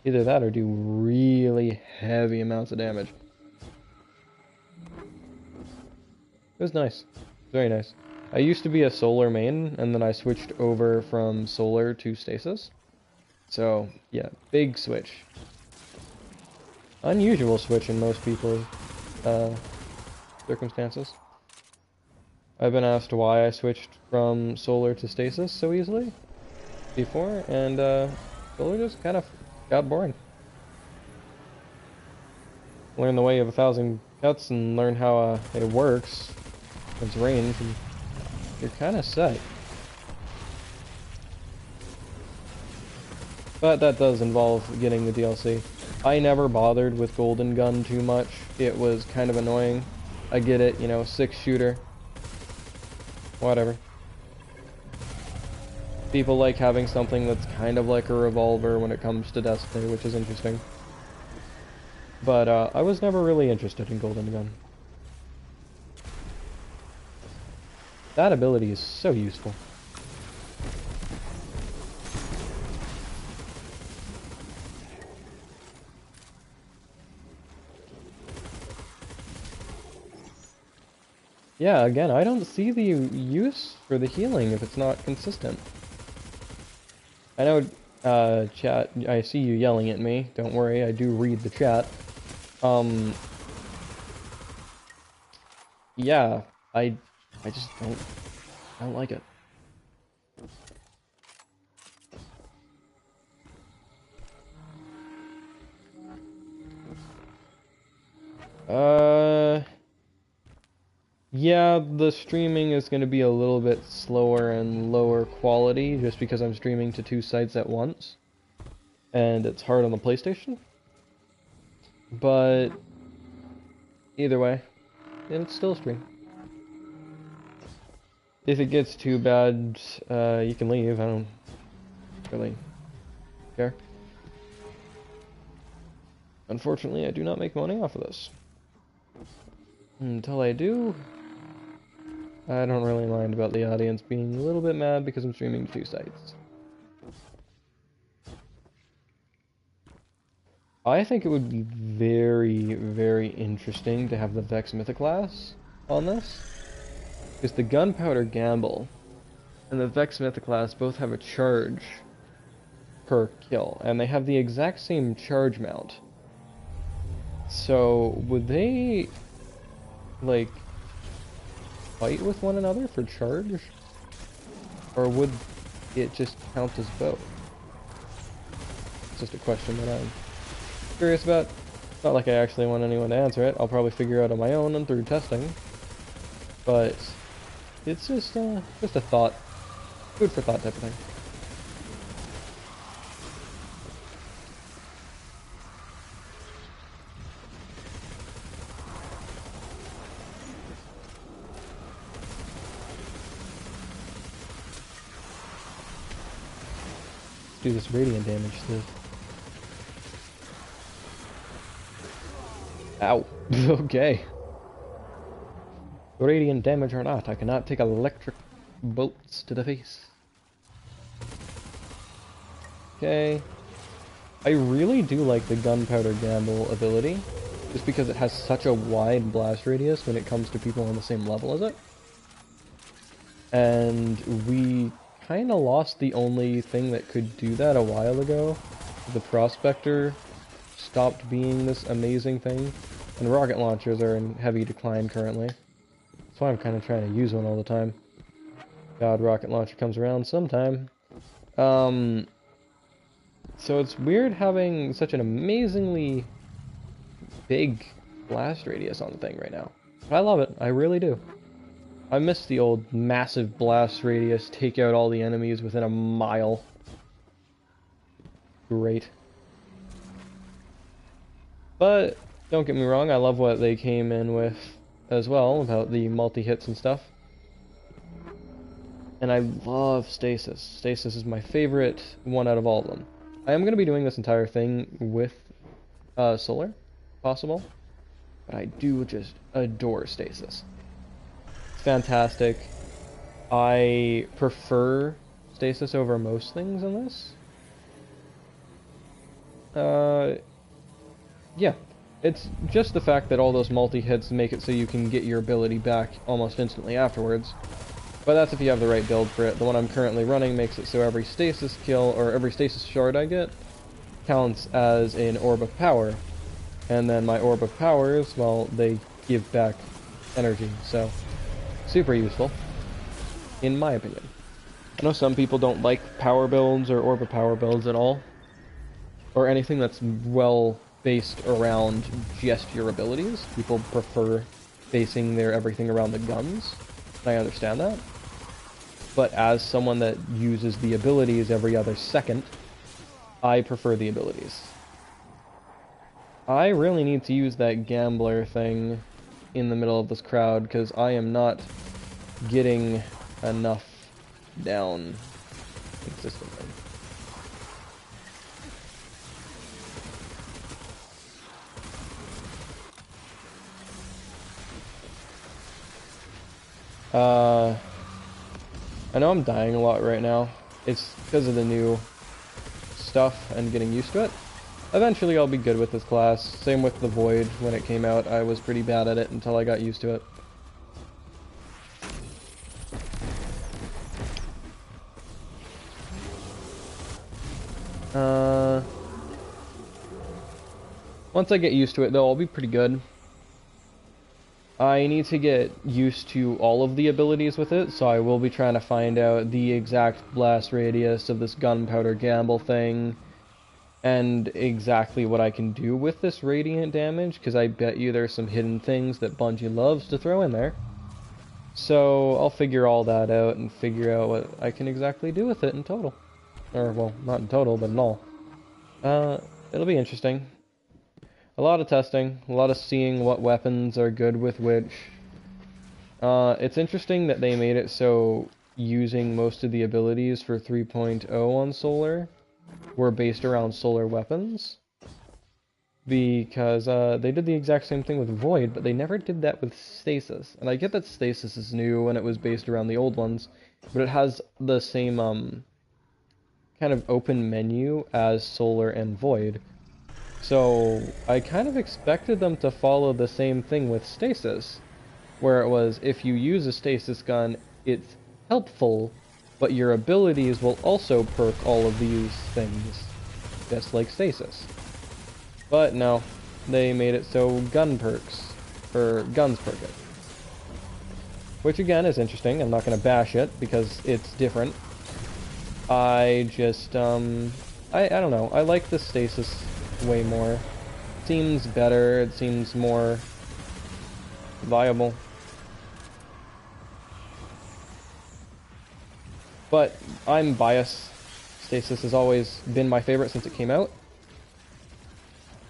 S1: Either that or do really heavy amounts of damage. It was nice. Very nice. I used to be a solar main, and then I switched over from solar to stasis. So, yeah, big switch. Unusual switch in most people's circumstances. I've been asked why I switched from solar to stasis so easily before, and solar just kind of got boring. Learn the way of 1,000 cuts and learn how it works, its range, and you're kind of set. But that does involve getting the DLC. I never bothered with Golden Gun too much. It was kind of annoying. I get it, you know, 6-shooter. Whatever. People like having something that's kind of like a revolver when it comes to Destiny, which is interesting. But I was never really interested in Golden Gun. That ability is so useful. Yeah, again, I don't see the use for the healing if it's not consistent. I know, chat, I see you yelling at me. Don't worry, I do read the chat. Yeah, I just don't like it. Yeah, the streaming is going to be a little bit slower and lower quality just because I'm streaming to 2 sites at once. And it's hard on the PlayStation. But either way, it's still a stream. If it gets too bad, you can leave. I don't really care. Unfortunately, I do not make money off of this. Until I do, I don't really mind about the audience being a little bit mad because I'm streaming to 2 sites. I think it would be very, very interesting to have the Vex Mythoclast on this. Because the Gunpowder Gamble and the Vex Mythoclast both have a charge per kill, and they have the exact same charge mount. So, would they, like, fight with one another for charge? Or would it just count as both? It's just a question that I'm curious about. It's not like I actually want anyone to answer it. I'll probably figure out on my own and through testing. But it's just a thought. Food for thought type of thing. Do this radiant damage too. Ow. Okay. Radiant damage or not, I cannot take electric bolts to the face. Okay. I really do like the Gunpowder Gamble ability, just because it has such a wide blast radius when it comes to people on the same level as it. And we kind of lost the only thing that could do that a while ago. The Prospector stopped being this amazing thing, and rocket launchers are in heavy decline currently. That's why I'm kind of trying to use one all the time. God, rocket launcher comes around sometime. So it's weird having such an amazingly big blast radius on the thing right now. But I love it, I really do. I miss the old massive blast radius, take out all the enemies within a mile. Great. But, don't get me wrong, I love what they came in with as well, about the multi-hits and stuff. And I love Stasis. Stasis is my favorite one out of all of them. I am going to be doing this entire thing with Solar, possible. But I do just adore Stasis. It's fantastic. I prefer Stasis over most things in this. Yeah. It's just the fact that all those multi-hits make it so you can get your ability back almost instantly afterwards. But that's if you have the right build for it. The one I'm currently running makes it so every stasis kill, or every stasis shard I get, counts as an Orb of Power. And then my Orb of Powers, well, they give back energy, so super useful, in my opinion. I know some people don't like power builds or Orb of Power builds at all, or anything that's well based around just your abilities. People prefer basing their everything around the guns. I understand that. But as someone that uses the abilities every other second, I prefer the abilities. I really need to use that gambler thing in the middle of this crowd, because I am not getting enough down consistently. I know I'm dying a lot right now. It's because of the new stuff and getting used to it. Eventually I'll be good with this class. Same with the Void. When it came out, I was pretty bad at it until I got used to it. Once I get used to it, though, I'll be pretty good. I need to get used to all of the abilities with it, so I will be trying to find out the exact blast radius of this Gunpowder Gamble thing, and exactly what I can do with this radiant damage, because I bet you there's some hidden things that Bungie loves to throw in there. So I'll figure all that out and figure out what I can exactly do with it in total. Or, well, not in total, but in all. It'll be interesting. A lot of testing, a lot of seeing what weapons are good with which. It's interesting that they made it so using most of the abilities for 3.0 on Solar were based around Solar weapons. Because they did the exact same thing with Void, but they never did that with Stasis. And I get that Stasis is new and it was based around the old ones, but it has the same kind of open menu as Solar and Void. So I kind of expected them to follow the same thing with Stasis, where it was, if you use a Stasis gun, it's helpful, but your abilities will also perk all of these things, just like Stasis. But no, they made it so gun perks, or guns perk it. Which again is interesting, I'm not going to bash it, because it's different. I just, I don't know, I like the Stasis way more. It seems better, it seems more viable. But I'm biased. Stasis has always been my favorite since it came out.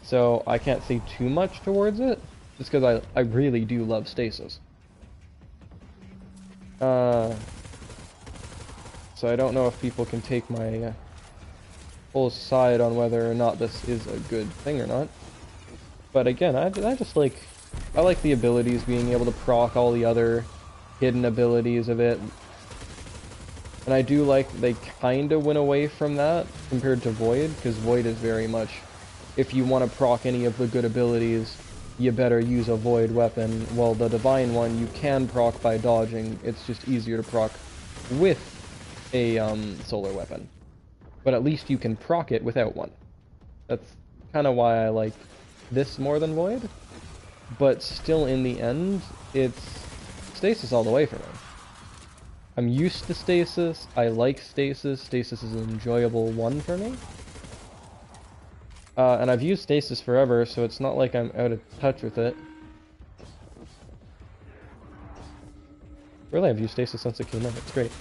S1: So I can't say too much towards it, just because I really do love Stasis. So I don't know if people can take my full side on whether or not this is a good thing or not. But again, I just like, I like the abilities, being able to proc all the other hidden abilities of it. And I do like they kind of went away from that compared to Void, because Void is very much, if you want to proc any of the good abilities, you better use a Void weapon. Well, the Divine one, you can proc by dodging, it's just easier to proc with a Solar weapon. But at least you can proc it without one. That's kind of why I like this more than Void. But still, in the end, it's Stasis all the way for me. I'm used to Stasis, I like Stasis, Stasis is an enjoyable one for me. And I've used Stasis forever, so it's not like I'm out of touch with it. Really, I've used Stasis since it came out, it's great.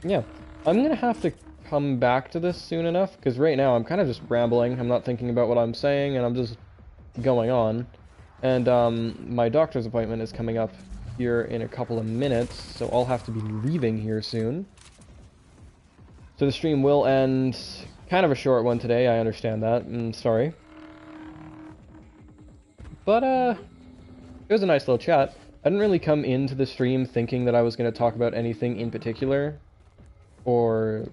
S1: Yeah, I'm gonna have to come back to this soon enough, because right now I'm kind of just rambling, I'm not thinking about what I'm saying, and I'm just going on. And my doctor's appointment is coming up here in a couple of minutes, so I'll have to be leaving here soon. So the stream will end. Kind of a short one today, I understand that, I'm sorry. But, it was a nice little chat. I didn't really come into the stream thinking that I was going to talk about anything in particular, or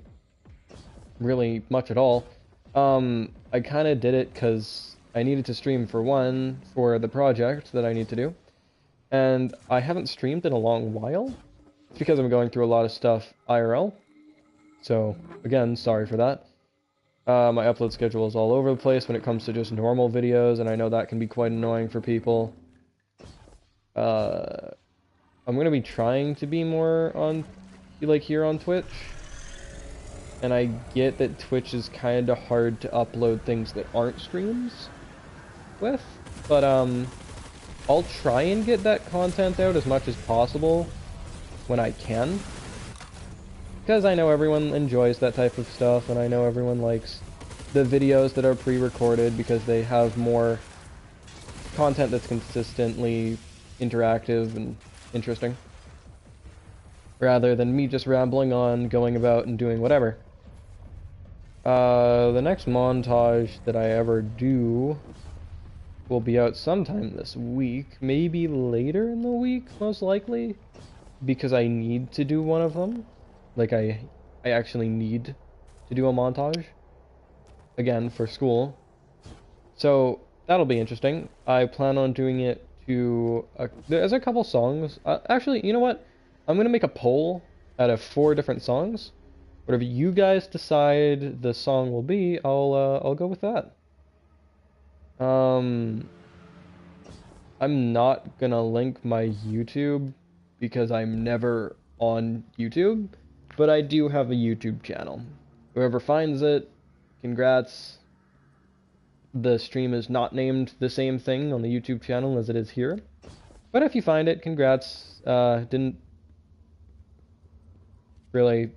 S1: really much at all. I kind of did it because I needed to stream for one, for the project that I need to do. And I haven't streamed in a long while. It's because I'm going through a lot of stuff IRL. So, again, sorry for that. My upload schedule is all over the place when it comes to just normal videos, and I know that can be quite annoying for people. I'm going to be trying to be more on, like, here on Twitch. And I get that Twitch is kind of hard to upload things that aren't streams with. But, I'll try and get that content out as much as possible when I can. Because I know everyone enjoys that type of stuff, and I know everyone likes the videos that are pre-recorded because they have more content that's consistently interactive and interesting. Rather than me just rambling on, going about and doing whatever. The next montage that I ever do will be out sometime this week, maybe later in the week, most likely, because I need to do one of them. Like, I actually need to do a montage, again, for school. So, that'll be interesting. I plan on doing it to, there's a couple songs. Actually, you know what? I'm going to make a poll out of 4 different songs. Whatever you guys decide the song will be, I'll go with that. I'm not gonna link my YouTube because I'm never on YouTube, but I do have a YouTube channel. Whoever finds it, congrats. The stream is not named the same thing on the YouTube channel as it is here, But if you find it, congrats. Didn't really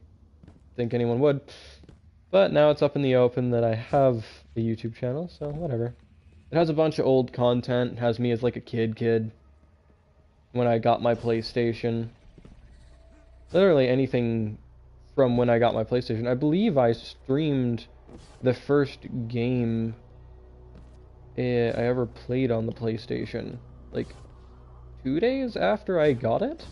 S1: think anyone would. But now it's up in the open that I have a YouTube channel, so whatever. It has a bunch of old content. It has me as like a kid when I got my PlayStation. Literally anything from when I got my PlayStation. I believe I streamed the first game I ever played on the PlayStation, like 2 days after I got it.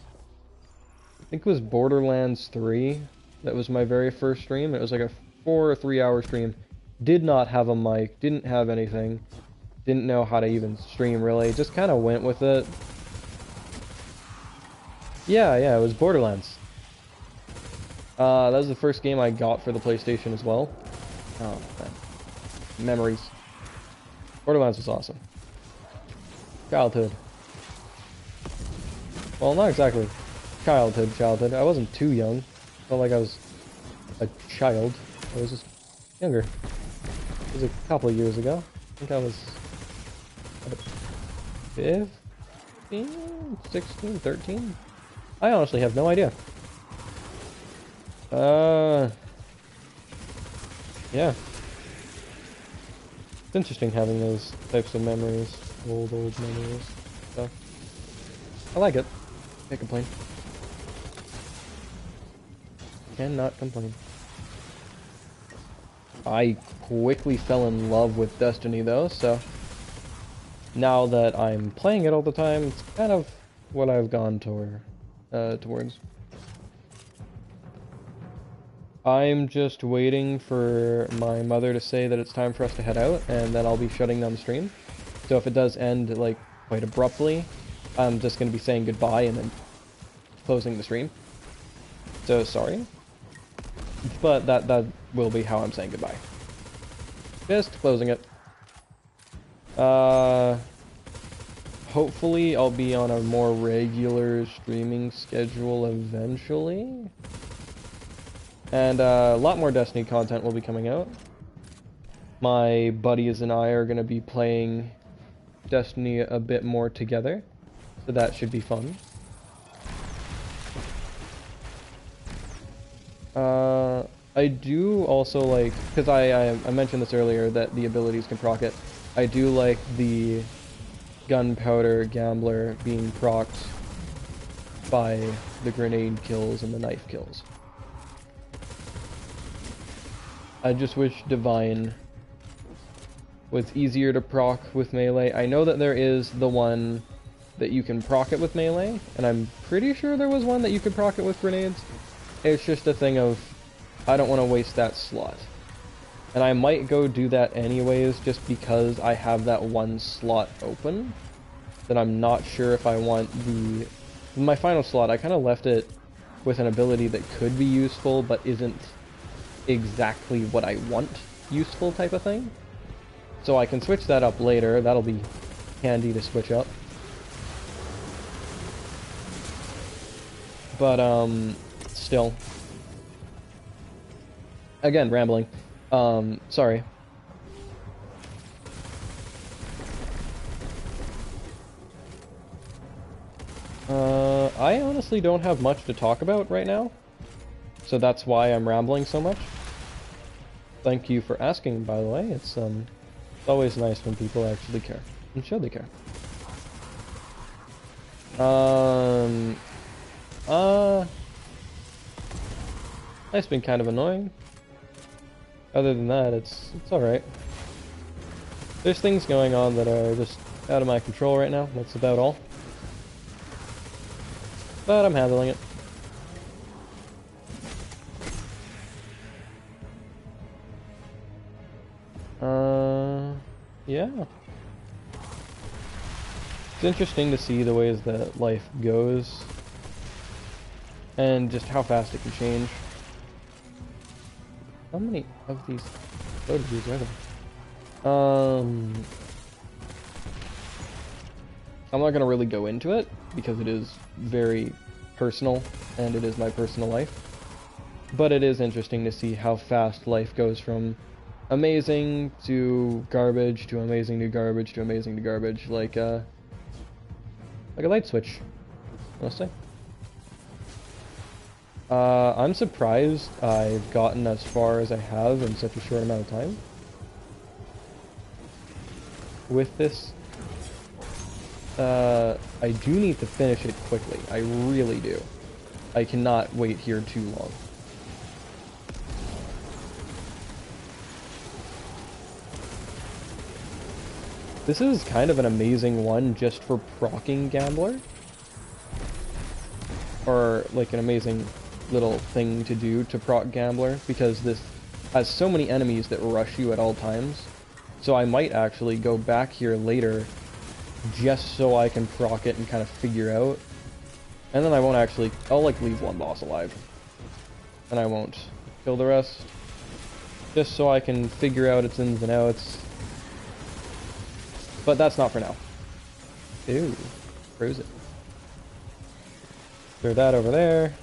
S1: I think it was Borderlands 3. That was my very first stream. It was like a 4 or 3 hour stream. Did not have a mic, didn't have anything, didn't know how to even stream really, just kind of went with it. Yeah, it was Borderlands. That was the first game I got for the PlayStation as well. Oh, man. Memories. Borderlands was awesome. Childhood. Well, not exactly childhood. I wasn't too young. Felt like I was a child. I was just younger. It was a couple of years ago. I think I was 15, 16, 13? I honestly have no idea. Yeah. It's interesting having those types of memories. Old memories. So, I like it. Can't complain. Cannot complain. I quickly fell in love with Destiny though, so now that I'm playing it all the time, it's kind of what I've gone towards. I'm just waiting for my mother to say that it's time for us to head out, and then I'll be shutting down the stream. So if it does end like quite abruptly, I'm just going to be saying goodbye and then closing the stream. So sorry, but that will be how I'm saying goodbye. Just closing it. Hopefully I'll be on a more regular streaming schedule eventually. And a lot more Destiny content will be coming out. My buddies and I are going to be playing Destiny a bit more together, so that should be fun. I do also like, because I mentioned this earlier, that the abilities can proc it. I do like the Gunpowder Gambler being procced by the grenade kills and the knife kills. I just wish Divine was easier to proc with melee. I know that there is the one that you can proc it with melee, and I'm pretty sure there was one that you could proc it with grenades. It's just a thing of, I don't want to waste that slot. And I might go do that anyways, just because I have that one slot open. That I'm not sure if I want my final slot, I kind of left it with an ability that could be useful, but isn't exactly what I want useful type of thing. So I can switch that up later. That'll be handy to switch up. But still, again, rambling. Sorry. I honestly don't have much to talk about right now. So that's why I'm rambling so much. Thank you for asking, by the way. It's always nice when people actually care and show they care. It's been kind of annoying. Other than that, it's alright. There's things going on that are just out of my control right now. That's about all. But I'm handling it. Yeah. It's interesting to see the ways that life goes and just how fast it can change. How many of these photos are there? I'm not gonna really go into it because it is very personal and it is my personal life. But it is interesting to see how fast life goes from amazing to garbage to amazing to garbage to amazing to garbage. Like, Like a light switch, honestly. I'm surprised I've gotten as far as I have in such a short amount of time with this. I do need to finish it quickly. I really do. I cannot wait here too long. This is kind of an amazing one just for proccing Gambler. Or like an amazing little thing to do to proc Gambler, because this has so many enemies that rush you at all times. So I might actually go back here later just so I can proc it and kind of figure out. And then I won't actually, I'll like leave one boss alive. And I won't kill the rest. Just so I can figure out its ins and outs. But that's not for now. Ew, frozen. Throw that over there.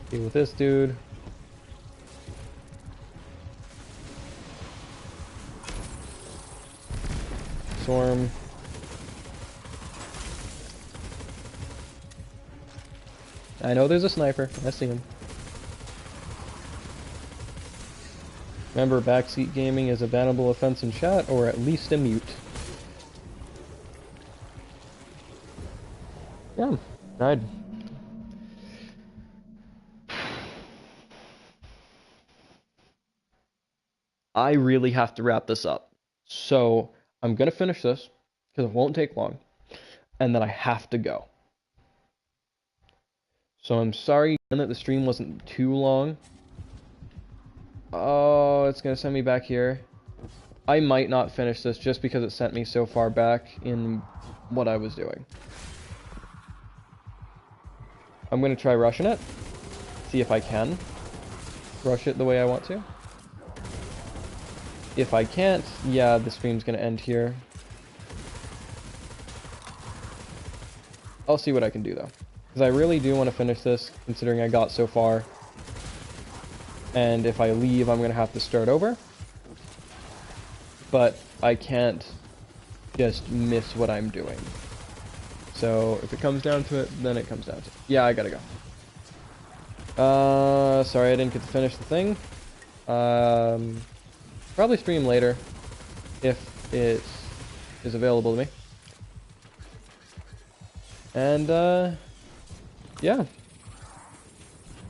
S1: Deal with this dude. Storm. I know there's a sniper. I see him. Remember, backseat gaming is a bannable offense in chat, or at least a mute. Yeah, died. I really have to wrap this up. So, I'm gonna finish this, because it won't take long, and then I have to go. So I'm sorry that the stream wasn't too long. Oh, it's gonna send me back here. I might not finish this just because it sent me so far back in what I was doing. I'm gonna try rushing it. See if I can rush it the way I want to. If I can't, yeah, the stream's gonna end here. I'll see what I can do though. Because I really do want to finish this, considering I got so far. And if I leave, I'm going to have to start over. But I can't just miss what I'm doing. So if it comes down to it, then it comes down to it. Yeah, I gotta go. Sorry I didn't get to finish the thing. Probably stream later, if it is available to me. And, yeah.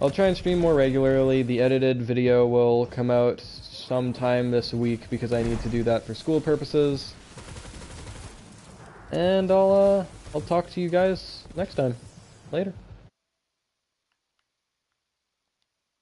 S1: I'll try and stream more regularly. The edited video will come out sometime this week because I need to do that for school purposes. And I'll talk to you guys next time. Later.